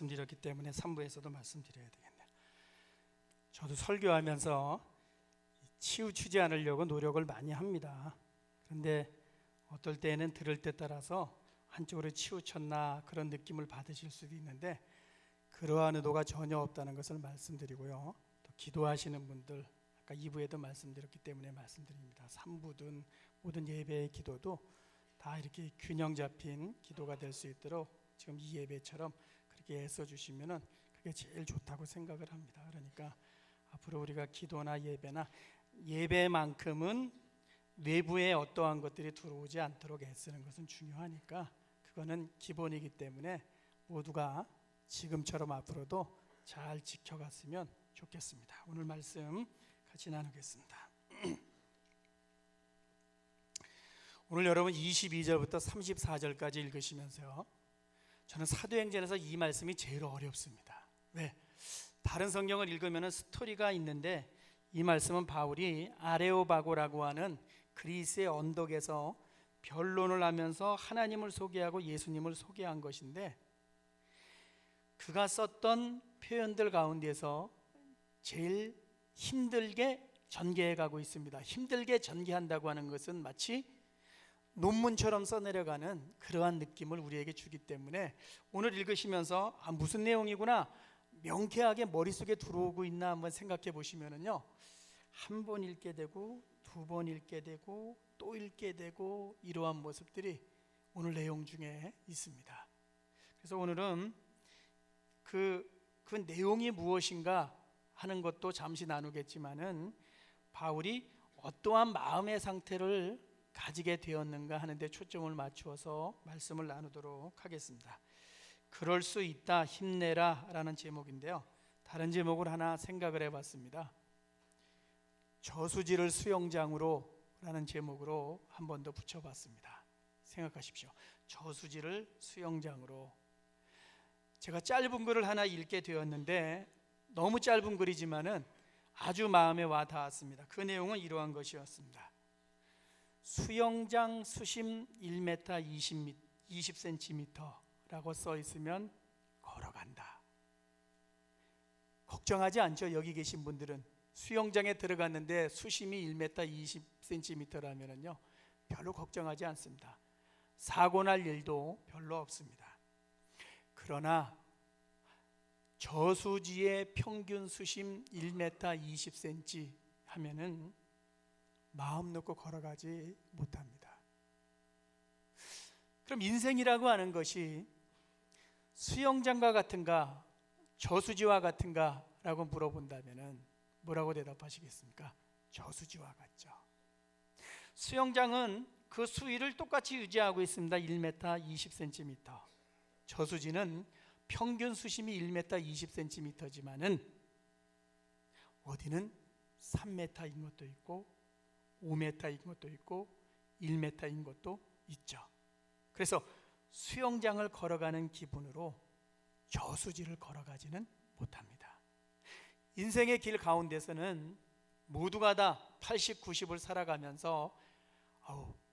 말씀드렸기 때문에 3부에서도 말씀드려야 되겠네요. 저도 설교하면서 치우치지 않으려고 노력을 많이 합니다. 그런데 어떨 때는 들을 때 따라서 한쪽으로 치우쳤나 그런 느낌을 받으실 수도 있는데 그러한 의도가 전혀 없다는 것을 말씀드리고요. 또 기도하시는 분들 아까 2부에도 말씀드렸기 때문에 말씀드립니다. 3부든 모든 예배의 기도도 다 이렇게 균형 잡힌 기도가 될 수 있도록 지금 이 예배처럼 그렇게 애써주시면은 그게 제일 좋다고 생각을 합니다. 그러니까 앞으로 우리가 기도나 예배나 예배만큼은 외부에 어떠한 것들이 들어오지 않도록 애쓰는 것은 중요하니까 그거는 기본이기 때문에 모두가 지금처럼 앞으로도 잘 지켜갔으면 좋겠습니다. 오늘 말씀 같이 나누겠습니다. 오늘 여러분 22절부터 34절까지 읽으시면서요, 저는 사도행전에서 이 말씀이 제일 어렵습니다. 왜? 다른 성경을 읽으면 스토리가 있는데 이 말씀은 바울이 아레오바고라고 하는 그리스의 언덕에서 변론을 하면서 하나님을 소개하고 예수님을 소개한 것인데, 그가 썼던 표현들 가운데서 제일 힘들게 전개해 가고 있습니다. 힘들게 전개한다고 하는 것은 마치 논문처럼 써내려가는 그러한 느낌을 우리에게 주기 때문에 오늘 읽으시면서 무슨 내용이구나 명쾌하게 머릿속에 들어오고 있나 한번 생각해 보시면은요, 한 번 읽게 되고 두 번 읽게 되고 또 읽게 되고 이러한 모습들이 오늘 내용 중에 있습니다. 그래서 오늘은 그 내용이 무엇인가 하는 것도 잠시 나누겠지만은 바울이 어떠한 마음의 상태를 가지게 되었는가 하는 데 초점을 맞추어서 말씀을 나누도록 하겠습니다. 그럴 수 있다 힘내라 라는 제목인데요, 다른 제목을 하나 생각을 해봤습니다. 저수지를 수영장으로 라는 제목으로 한 번 더 붙여봤습니다. 생각하십시오. 저수지를 수영장으로. 제가 짧은 글을 하나 읽게 되었는데 너무 짧은 글이지만은 아주 마음에 와 닿았습니다. 그 내용은 이러한 것이었습니다. 수영장 수심 1m 20cm라고 써 있으면 걸어간다. 걱정하지 않죠? 여기 계신 분들은 수영장에 들어갔는데 수심이 1m 20cm라면요 별로 걱정하지 않습니다. 사고 날 일도 별로 없습니다. 그러나 저수지의 평균 수심 1m 20cm 하면은 마음 놓고 걸어가지 못합니다. 그럼 인생이라고 하는 것이 수영장과 같은가 저수지와 같은가 라고 물어본다면은 뭐라고 대답하시겠습니까? 저수지와 같죠. 수영장은 그 수위를 똑같이 유지하고 있습니다. 1m 20cm. 저수지는 평균 수심이 1m 20cm지만은 어디는 3m인 것도 있고 5m인 것도 있고 1m인 것도 있죠. 그래서 수영장을 걸어가는 기분으로 저수지를 걸어가지는 못합니다. 인생의 길 가운데서는 모두가 다 80, 90을 살아가면서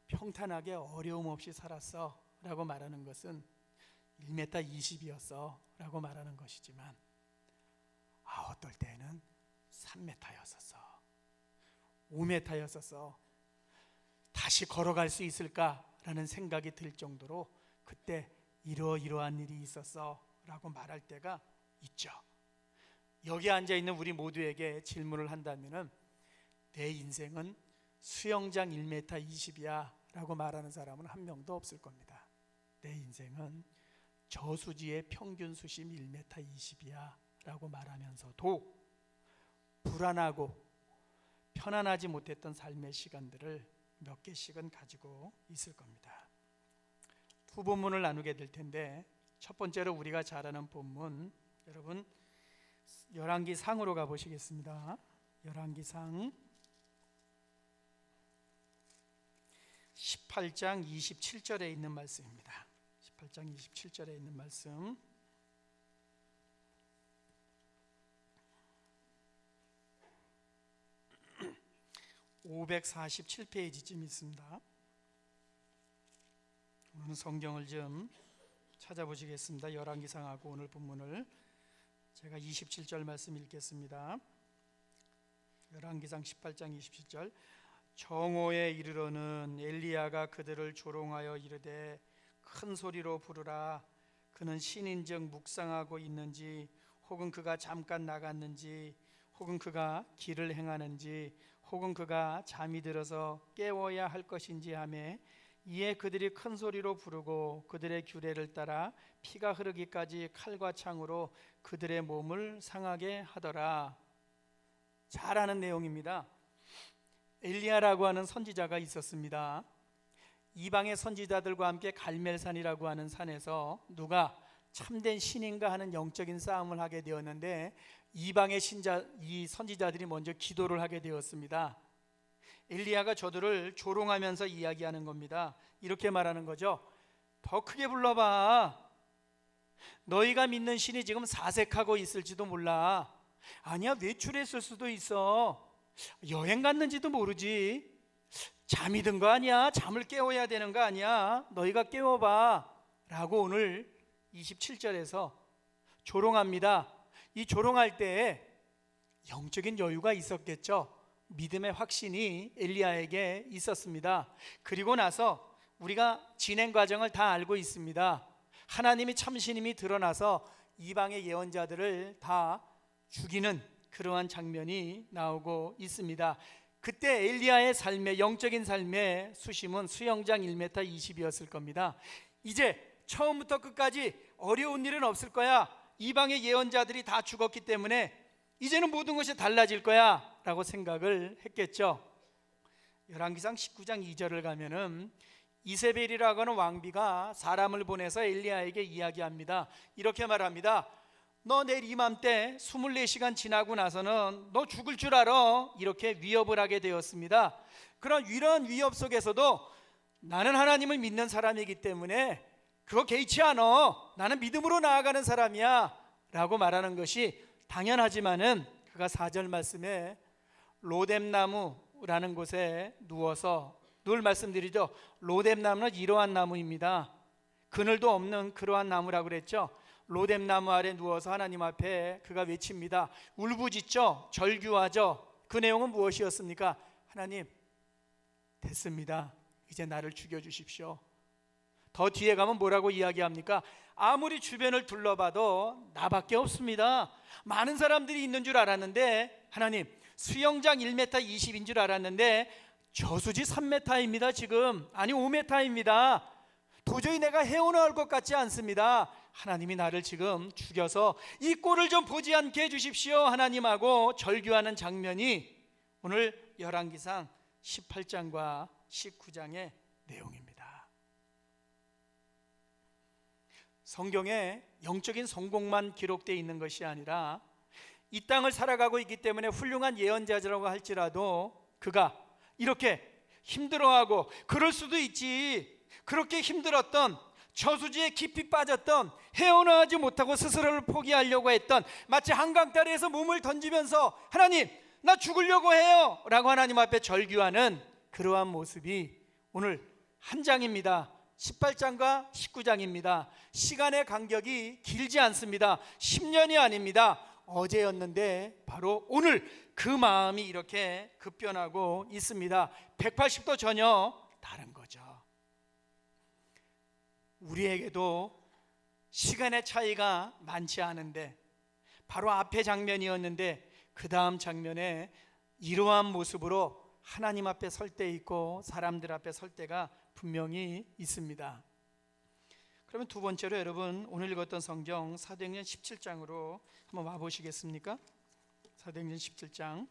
평탄하게 어려움 없이 살았어 라고 말하는 것은 1m 20이었어 라고 말하는 것이지만 어떨 때는 3m였었어 5m였었어 다시 걸어갈 수 있을까라는 생각이 들 정도로 그때 이러이러한 일이 있었어 라고 말할 때가 있죠. 여기 앉아있는 우리 모두에게 질문을 한다면 내 인생은 수영장 1m 20이야 라고 말하는 사람은 한 명도 없을 겁니다. 내 인생은 저수지의 평균 수심 1m 20이야 라고 말하면서도 불안하고 편안하지 못했던 삶의 시간들을 몇 개씩은 가지고 있을 겁니다. 두 본문을 나누게 될 텐데 첫 번째로 우리가 잘 아는 본문, 여러분 열왕기상으로 가보시겠습니다. 열왕기상 18장 27절에 있는 말씀입니다. 18장 27절에 있는 말씀, 547페이지쯤 있습니다. 오늘 성경을 좀 찾아보시겠습니다. 열왕기상하고 오늘 본문을 제가 27절 말씀 읽겠습니다. 열왕기상 18장 27절. 정오에 이르러는 엘리야가 그들을 조롱하여 이르되 큰 소리로 부르라. 그는 신인즉 묵상하고 있는지, 혹은 그가 잠깐 나갔는지, 혹은 그가 길을 행하는지, 혹은 그가 잠이 들어서 깨워야 할 것인지 하며, 이에 그들이 큰 소리로 부르고 그들의 규례를 따라 피가 흐르기까지 칼과 창으로 그들의 몸을 상하게 하더라. 잘 아는 내용입니다. 엘리야라고 하는 선지자가 있었습니다. 이방의 선지자들과 함께 갈멜산이라고 하는 산에서 누가 참된 신인가 하는 영적인 싸움을 하게 되었는데, 이방의 이 선지자들이 먼저 기도를 하게 되었습니다. 엘리야가 저들을 조롱하면서 이야기하는 겁니다. 이렇게 말하는 거죠. 더 크게 불러봐. 너희가 믿는 신이 지금 사색하고 있을지도 몰라. 아니야, 외출했을 수도 있어. 여행 갔는지도 모르지. 잠이 든 거 아니야. 잠을 깨워야 되는 거 아니야. 너희가 깨워봐 라고 오늘 27절에서 조롱합니다. 이 조롱할 때 영적인 여유가 있었겠죠. 믿음의 확신이 엘리야에게 있었습니다. 그리고 나서 우리가 진행 과정을 다 알고 있습니다. 하나님이 참신임이 드러나서 이방의 예언자들을 다 죽이는 그러한 장면이 나오고 있습니다. 그때 엘리야의 삶의 영적인 삶의 수심은 수영장 1m 20이었을 겁니다. 이제 처음부터 끝까지 어려운 일은 없을 거야. 이방의 예언자들이 다 죽었기 때문에 이제는 모든 것이 달라질 거야 라고 생각을 했겠죠. 열왕기상 19장 2절을 가면은 이세벨이라고 하는 왕비가 사람을 보내서 엘리야에게 이야기합니다. 이렇게 말합니다. 너 내일 이맘때 24시간 지나고 나서는 너 죽을 줄 알아. 이렇게 위협을 하게 되었습니다. 그런 이런 위협 속에서도 나는 하나님을 믿는 사람이기 때문에 그거 개의치 않아. 나는 믿음으로 나아가는 사람이야 라고 말하는 것이 당연하지만은 그가 4절 말씀에 로뎀나무라는 곳에 누워서, 늘 말씀드리죠. 로뎀나무는 이러한 나무입니다. 그늘도 없는 그러한 나무라고 그랬죠. 로뎀나무 아래 누워서 하나님 앞에 그가 외칩니다. 울부짖죠. 절규하죠. 그 내용은 무엇이었습니까? 하나님, 됐습니다. 이제 나를 죽여주십시오. 더 뒤에 가면 뭐라고 이야기합니까? 아무리 주변을 둘러봐도 나밖에 없습니다. 많은 사람들이 있는 줄 알았는데, 하나님, 수영장 1m 20인 줄 알았는데 저수지 3m입니다. 지금 아니 5m입니다. 도저히 내가 헤어나올 것 같지 않습니다. 하나님이 나를 지금 죽여서 이 꼴을 좀 보지 않게 해주십시오. 하나님하고 절규하는 장면이 오늘 열왕기상 18장과 19장의 내용입니다. 성경에 영적인 성공만 기록되어 있는 것이 아니라 이 땅을 살아가고 있기 때문에 훌륭한 예언자라고 할지라도 그가 이렇게 힘들어하고, 그럴 수도 있지, 그렇게 힘들었던, 저수지에 깊이 빠졌던, 헤어나오지 못하고 스스로를 포기하려고 했던, 마치 한강다리에서 몸을 던지면서 하나님 나 죽으려고 해요 라고 하나님 앞에 절규하는 그러한 모습이 오늘 한 장입니다. 18장과 19장입니다. 시간의 간격이 길지 않습니다. 10년이 아닙니다. 어제였는데 바로 오늘 그 마음이 이렇게 급변하고 있습니다. 180도 전혀 다른 거죠. 우리에게도 시간의 차이가 많지 않은데 바로 앞의 장면이었는데 그 다음 장면에 이러한 모습으로 하나님 앞에 설 때 있고 사람들 앞에 설 때가 분명히 있습니다. 그러면 두 번째로 여러분 오늘 읽었던 성경 사도행전 17장으로 한번 와보시겠습니까? 사도행전 17장.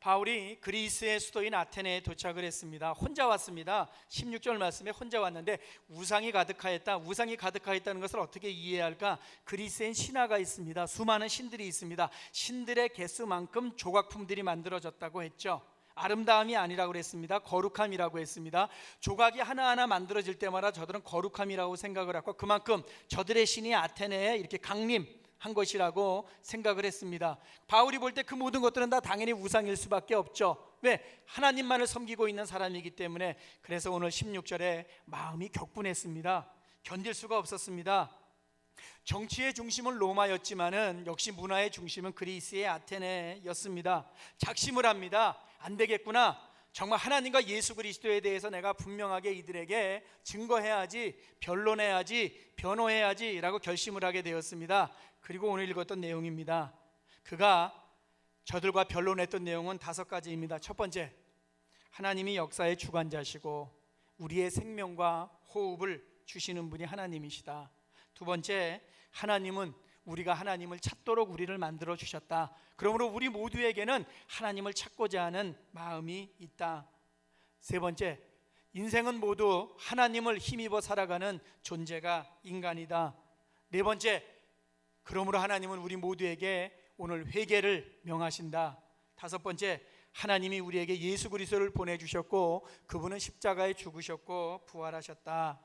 바울이 그리스의 수도인 아테네에 도착을 했습니다. 혼자 왔습니다. 16절 말씀에 혼자 왔는데 우상이 가득하였다. 우상이 가득하였다는 것을 어떻게 이해해야 할까? 그리스엔 신화가 있습니다. 수많은 신들이 있습니다. 신들의 개수만큼 조각품들이 만들어졌다고 했죠. 아름다움이 아니라고 그랬습니다. 거룩함이라고 했습니다. 조각이 하나하나 만들어질 때마다 저들은 거룩함이라고 생각을 하고, 그만큼 저들의 신이 아테네에 이렇게 강림 한 것이라고 생각을 했습니다. 바울이 볼 때 그 모든 것들은 다 당연히 우상일 수밖에 없죠. 왜? 하나님만을 섬기고 있는 사람이기 때문에. 그래서 오늘 16절에 마음이 격분했습니다. 견딜 수가 없었습니다. 정치의 중심은 로마였지만은 역시 문화의 중심은 그리스의 아테네였습니다. 작심을 합니다. 안 되겠구나. 정말 하나님과 예수 그리스도에 대해서 내가 분명하게 이들에게 증거해야지, 변론해야지, 변호해야지 라고 결심을 하게 되었습니다. 그리고 오늘 읽었던 내용입니다. 그가 저들과 변론했던 내용은 5가지입니다. 첫 번째, 하나님이 역사의 주관자시고 우리의 생명과 호흡을 주시는 분이 하나님이시다. 두 번째, 하나님은 우리가 하나님을 찾도록 우리를 만들어 주셨다. 그러므로 우리 모두에게는 하나님을 찾고자 하는 마음이 있다. 세 번째, 인생은 모두 하나님을 힘입어 살아가는 존재가 인간이다. 네 번째, 그러므로 하나님은 우리 모두에게 오늘 회개를 명하신다. 다섯 번째, 하나님이 우리에게 예수 그리스도를 보내주셨고 그분은 십자가에 죽으셨고 부활하셨다.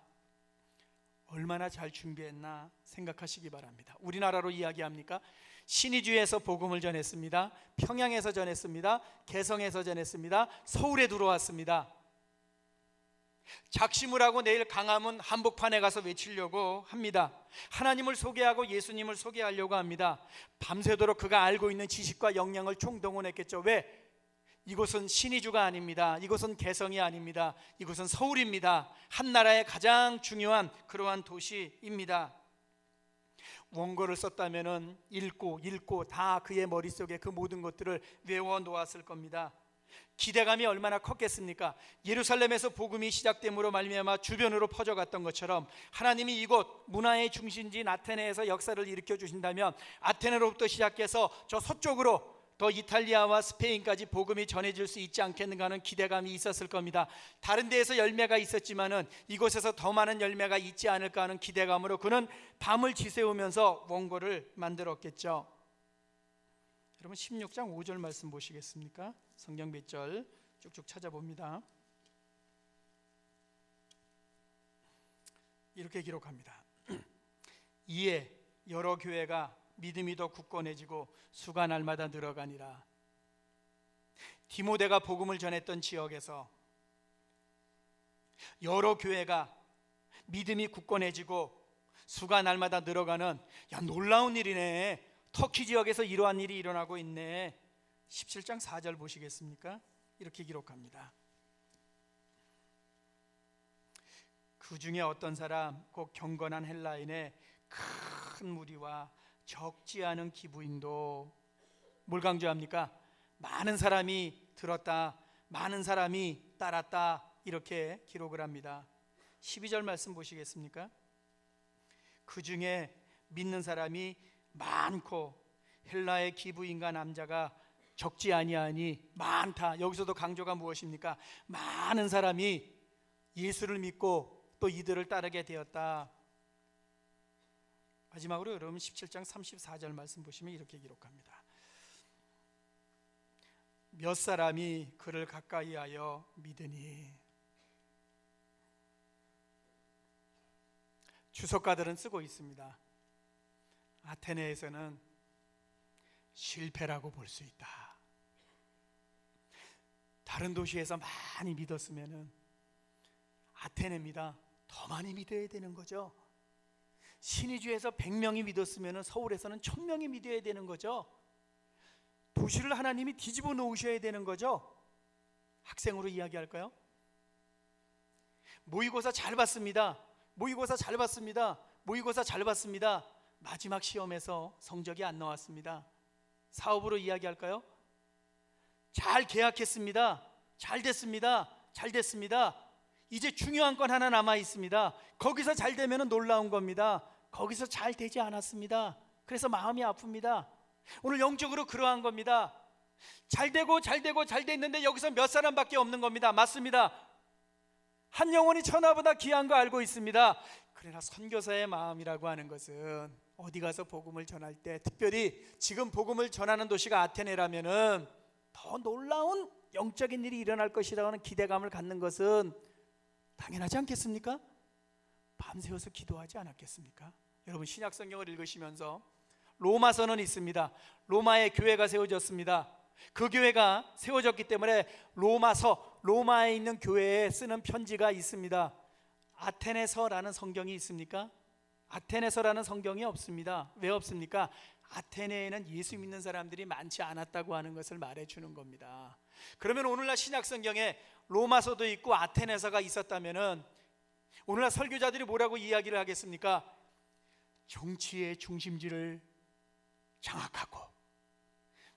얼마나 잘 준비했나 생각하시기 바랍니다. 우리나라로 이야기합니까? 신의주에서 복음을 전했습니다. 평양에서 전했습니다. 개성에서 전했습니다. 서울에 들어왔습니다. 작심을 하고 내일 강화문 한복판에 가서 외치려고 합니다. 하나님을 소개하고 예수님을 소개하려고 합니다. 밤새도록 그가 알고 있는 지식과 역량을 총동원했겠죠. 왜? 이곳은 신의주가 아닙니다. 이곳은 개성이 아닙니다. 이곳은 서울입니다. 한 나라의 가장 중요한 그러한 도시입니다. 원고를 썼다면 읽고 다 그의 머릿속에 그 모든 것들을 외워 놓았을 겁니다. 기대감이 얼마나 컸겠습니까? 예루살렘에서 복음이 시작됨으로 말미암아 주변으로 퍼져갔던 것처럼 하나님이 이곳 문화의 중심지인 아테네에서 역사를 일으켜 주신다면 아테네로부터 시작해서 저 서쪽으로 더 이탈리아와 스페인까지 복음이 전해질 수 있지 않겠는가 하는 기대감이 있었을 겁니다. 다른 데에서 열매가 있었지만은 이곳에서 더 많은 열매가 있지 않을까 하는 기대감으로 그는 밤을 지새우면서 원고를 만들었겠죠. 여러분 16장 5절 말씀 보시겠습니까? 성경 몇 절 쭉쭉 찾아봅니다. 이렇게 기록합니다. 이에 여러 교회가 믿음이 더 굳건해지고 수가 날마다 늘어가니라. 디모데가 복음을 전했던 지역에서 여러 교회가 믿음이 굳건해지고 수가 날마다 늘어가는, 야 놀라운 일이네. 터키 지역에서 이러한 일이 일어나고 있네. 17장 4절 보시겠습니까? 이렇게 기록합니다. 그 중에 어떤 사람 곧 경건한 헬라인의 큰 무리와 적지 않은 기부인도 뭘 강조합니까? 많은 사람이 들었다, 많은 사람이 따랐다, 이렇게 기록을 합니다. 12절 말씀 보시겠습니까? 그 중에 믿는 사람이 많고 헬라의 기부인과 남자가 적지 아니하니 많다. 여기서도 강조가 무엇입니까? 많은 사람이 예수를 믿고 또 이들을 따르게 되었다. 마지막으로 여러분 17장 34절 말씀 보시면 이렇게 기록합니다. 몇 사람이 그를 가까이하여 믿으니. 주석가들은 쓰고 있습니다. 아테네에서는 실패라고 볼 수 있다. 다른 도시에서 많이 믿었으면은 아테네입니다. 더 많이 믿어야 되는 거죠. 신의주에서 100명이 믿었으면 서울에서는 1000명이 믿어야 되는 거죠. 도시를 하나님이 뒤집어 놓으셔야 되는 거죠. 학생으로 이야기할까요? 모의고사 잘 봤습니다. 모의고사 잘 봤습니다. 모의고사 잘 봤습니다. 마지막 시험에서 성적이 안 나왔습니다. 사업으로 이야기할까요? 잘 계약했습니다. 잘 됐습니다. 잘 됐습니다. 이제 중요한 건 하나 남아 있습니다. 거기서 잘 되면 놀라운 겁니다. 거기서 잘 되지 않았습니다. 그래서 마음이 아픕니다. 오늘 영적으로 그러한 겁니다. 잘 되고 됐는데 여기서 몇 사람밖에 없는 겁니다. 맞습니다. 한 영혼이 천하보다 귀한 거 알고 있습니다. 그러나 선교사의 마음이라고 하는 것은 어디 가서 복음을 전할 때, 특별히 지금 복음을 전하는 도시가 아테네라면은 더 놀라운 영적인 일이 일어날 것이라고 하는 기대감을 갖는 것은 당연하지 않겠습니까? 밤새워서 기도하지 않았겠습니까? 여러분 신약 성경을 읽으시면서 로마서는 있습니다. 로마에 교회가 세워졌습니다. 그 교회가 세워졌기 때문에 로마서, 로마에 있는 교회에 쓰는 편지가 있습니다. 아테네서라는 성경이 있습니까? 아테네서라는 성경이 없습니다. 왜 없습니까? 아테네에는 예수 믿는 사람들이 많지 않았다고 하는 것을 말해주는 겁니다. 그러면 오늘날 신약 성경에 로마서도 있고 아테네서가 있었다면은 오늘날 설교자들이 뭐라고 이야기를 하겠습니까? 정치의 중심지를 장악하고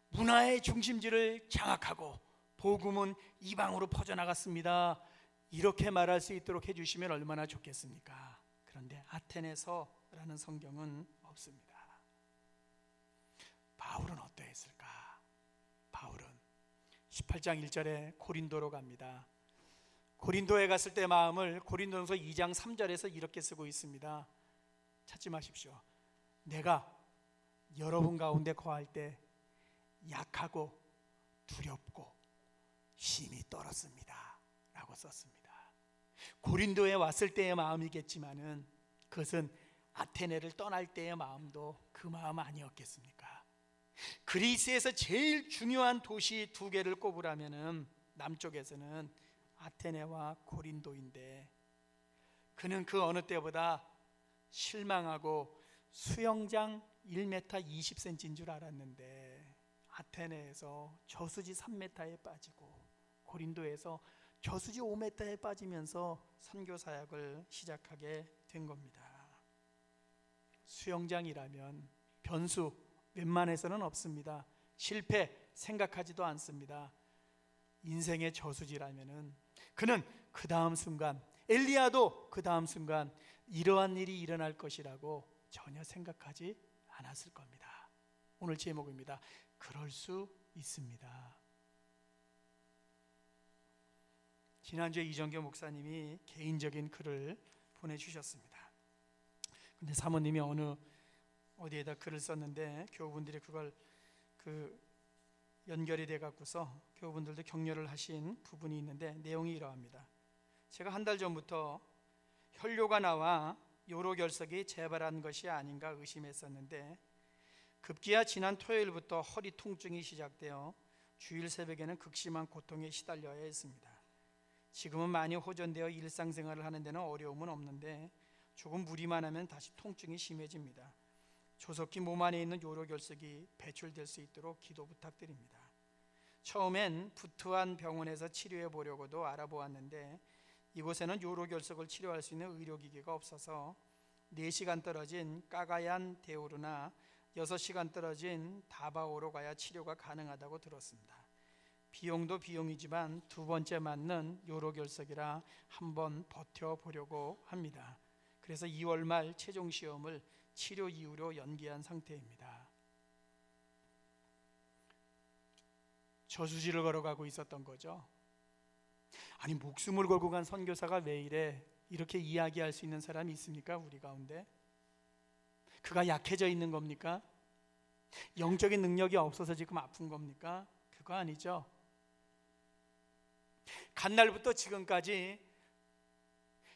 문화의 중심지를 장악하고 복음은 이방으로 퍼져나갔습니다. 이렇게 말할 수 있도록 해주시면 얼마나 좋겠습니까? 그런데 아테네서라는 성경은 없습니다. 바울은 어떠했을까? 바울은 18장 1절에 고린도로 갑니다. 고린도에 갔을 때 마음을 고린도전서 2장 3절에서 이렇게 쓰고 있습니다. 찾지 마십시오. 내가 여러분 가운데 거할 때 약하고 두렵고 힘이 떨었습니다 라고 썼습니다. 고린도에 왔을 때의 마음이겠지만은 그것은 아테네를 떠날 때의 마음도 그 마음 아니었겠습니까? 그리스에서 제일 중요한 도시 두 개를 꼽으라면은 남쪽에서는 아테네와 고린도인데 그는 그 어느 때보다 실망하고 수영장 1m 20cm인 줄 알았는데 아테네에서 저수지 3m에 빠지고 고린도에서 저수지 5m에 빠지면서 선교 사역을 시작하게 된 겁니다. 수영장이라면 변수 웬만해서는 없습니다. 실패 생각하지도 않습니다. 인생의 저수지라면은 그는 그 다음 순간, 엘리야도 그 다음 순간 이러한 일이 일어날 것이라고 전혀 생각하지 않았을 겁니다. 오늘 제목입니다. 그럴 수 있습니다. 지난주에 이정교 목사님이 개인적인 글을 보내주셨습니다. 근데 사모님이 어디에다 글을 썼는데 교우분들이 그걸 연결이 돼 갖고서 교우분들도 격려를 하신 부분이 있는데 내용이 이러합니다. 제가 한 달 전부터 혈뇨가 나와 요로결석이 재발한 것이 아닌가 의심했었는데 급기야 지난 토요일부터 허리 통증이 시작되어 주일 새벽에는 극심한 고통에 시달려야 했습니다. 지금은 많이 호전되어 일상생활을 하는 데는 어려움은 없는데 조금 무리만 하면 다시 통증이 심해집니다. 조속히 몸 안에 있는 요로결석이 배출될 수 있도록 기도 부탁드립니다. 처음엔 부투한 병원에서 치료해 보려고도 알아보았는데 이곳에는 요로결석을 치료할 수 있는 의료기기가 없어서 4시간 떨어진 까가얀 데오르나 6시간 떨어진 다바오로 가야 치료가 가능하다고 들었습니다. 비용도 비용이지만 두 번째 맞는 요로결석이라 한번 버텨보려고 합니다. 그래서 2월 말 최종 시험을 치료 이후로 연기한 상태입니다. 저수지를 걸어가고 있었던 거죠. 아니 목숨을 걸고 간 선교사가 왜 이래? 이렇게 이야기할 수 있는 사람이 있습니까? 우리 가운데 그가 약해져 있는 겁니까? 영적인 능력이 없어서 지금 아픈 겁니까? 그거 아니죠. 간 날부터 지금까지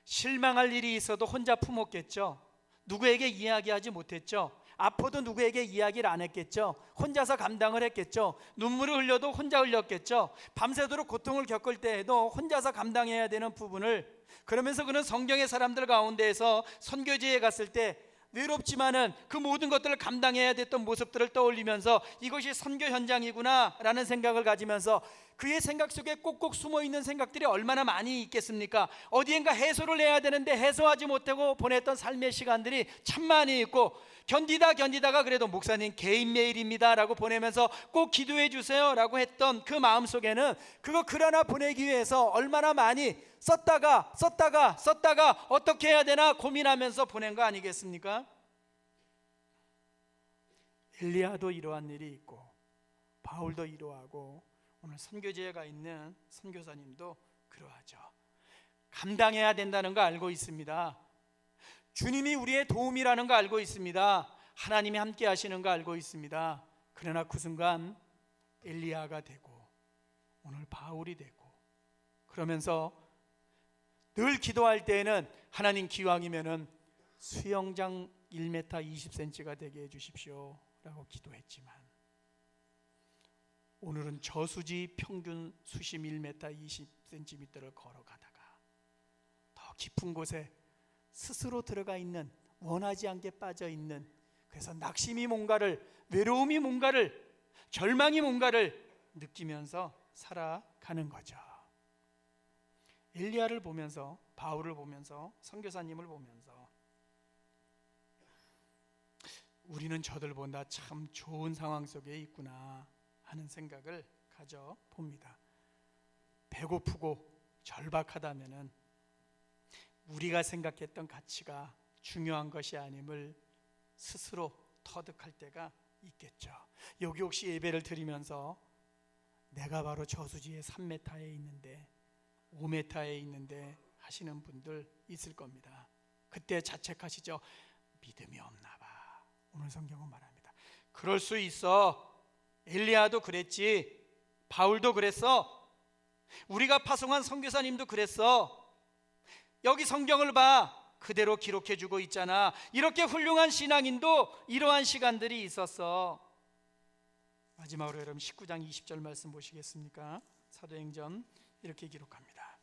실망할 일이 있어도 혼자 품었겠죠. 누구에게 이야기하지 못했죠. 아파도 누구에게 이야기를 안 했겠죠. 혼자서 감당을 했겠죠. 눈물을 흘려도 혼자 흘렸겠죠. 밤새도록 고통을 겪을 때에도 혼자서 감당해야 되는 부분을, 그러면서 그는 성경의 사람들 가운데에서 선교지에 갔을 때 외롭지만은 그 모든 것들을 감당해야 됐던 모습들을 떠올리면서 이것이 선교 현장이구나 라는 생각을 가지면서 그의 생각 속에 꼭꼭 숨어있는 생각들이 얼마나 많이 있겠습니까? 어디엔가 해소를 해야 되는데 해소하지 못하고 보냈던 삶의 시간들이 참 많이 있고 견디다가 그래도 목사님 개인 메일입니다 라고 보내면서 꼭 기도해 주세요 라고 했던 그 마음속에는 그거 글 하나 보내기 위해서 얼마나 많이 썼다가 어떻게 해야 되나 고민하면서 보낸 거 아니겠습니까? 엘리야도 이러한 일이 있고 바울도 이러하고 오늘 선교지에 가 있는 선교사님도 그러하죠. 감당해야 된다는 거 알고 있습니다. 주님이 우리의 도움이라는 거 알고 있습니다. 하나님이 함께 하시는 거 알고 있습니다. 그러나 그 순간 엘리야가 되고 오늘 바울이 되고 그러면서 늘 기도할 때에는 하나님 기왕이면은 수영장 1m 20cm가 되게 해주십시오 라고 기도했지만 오늘은 저수지 평균 수심 1m 20cm를 걸어가다가 더 깊은 곳에 스스로 들어가 있는, 원하지 않게 빠져 있는, 그래서 낙심이 뭔가를, 외로움이 뭔가를, 절망이 뭔가를 느끼면서 살아가는 거죠. 엘리야를 보면서, 바울을 보면서, 선교사님을 보면서 우리는 저들보다 참 좋은 상황 속에 있구나 하는 생각을 가져봅니다. 배고프고 절박하다면은 우리가 생각했던 가치가 중요한 것이 아님을 스스로 터득할 때가 있겠죠. 여기 혹시 예배를 드리면서 내가 바로 저수지의 3m에 있는데 5m에 있는데 하시는 분들 있을 겁니다. 그때 자책하시죠. 믿음이 없나 봐. 오늘 성경은 말합니다. 그럴 수 있어. 엘리야도 그랬지. 바울도 그랬어. 우리가 파송한 선교사님도 그랬어. 여기 성경을 봐. 그대로 기록해주고 있잖아. 이렇게 훌륭한 신앙인도 이러한 시간들이 있었어. 마지막으로 여러분 19장 20절 말씀 보시겠습니까? 사도행전 이렇게 기록합니다.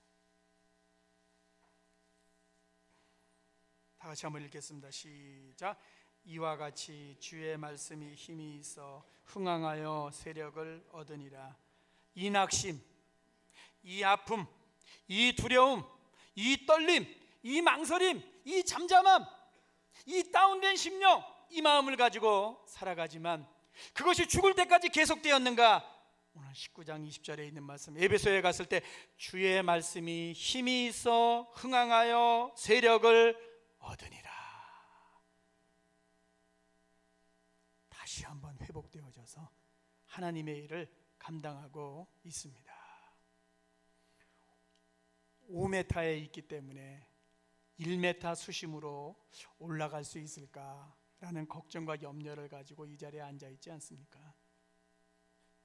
다 같이 한번 읽겠습니다. 시작. 이와 같이 주의 말씀이 힘이 있어 흥황하여 세력을 얻으니라. 이 낙심, 이 아픔, 이 두려움, 이 떨림, 이 망설임, 이 잠잠함, 이 다운된 심령, 이 마음을 가지고 살아가지만 그것이 죽을 때까지 계속되었는가? 오늘 19장 20절에 있는 말씀, 에베소에 갔을 때 주의 말씀이 힘이 있어 흥황하여 세력을 얻으니라. 다시 한번 회복되어져서 하나님의 일을 감당하고 있습니다. 5m에 있기 때문에 1m 수심으로 올라갈 수 있을까라는 걱정과 염려를 가지고 이 자리에 앉아 있지 않습니까?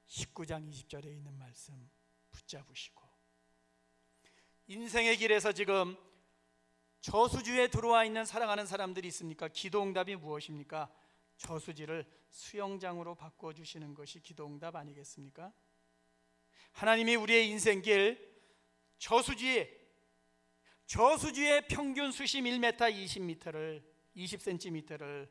19장 20절에 있는 말씀 붙잡으시고 인생의 길에서 지금 저수지에 들어와 있는 사랑하는 사람들이 있습니까? 기도응답이 무엇입니까? 저수지를 수영장으로 바꿔주시는 것이 기도응답 아니겠습니까? 하나님이 우리의 인생길 저수지의 평균 수심 1m 20cm를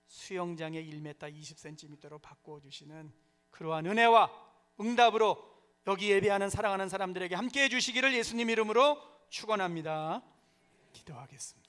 수영장의 1m 20cm로 바꿔주시는 그러한 은혜와 응답으로 여기 예배하는 사랑하는 사람들에게 함께해 주시기를 예수님 이름으로 축원합니다. 기도하겠습니다.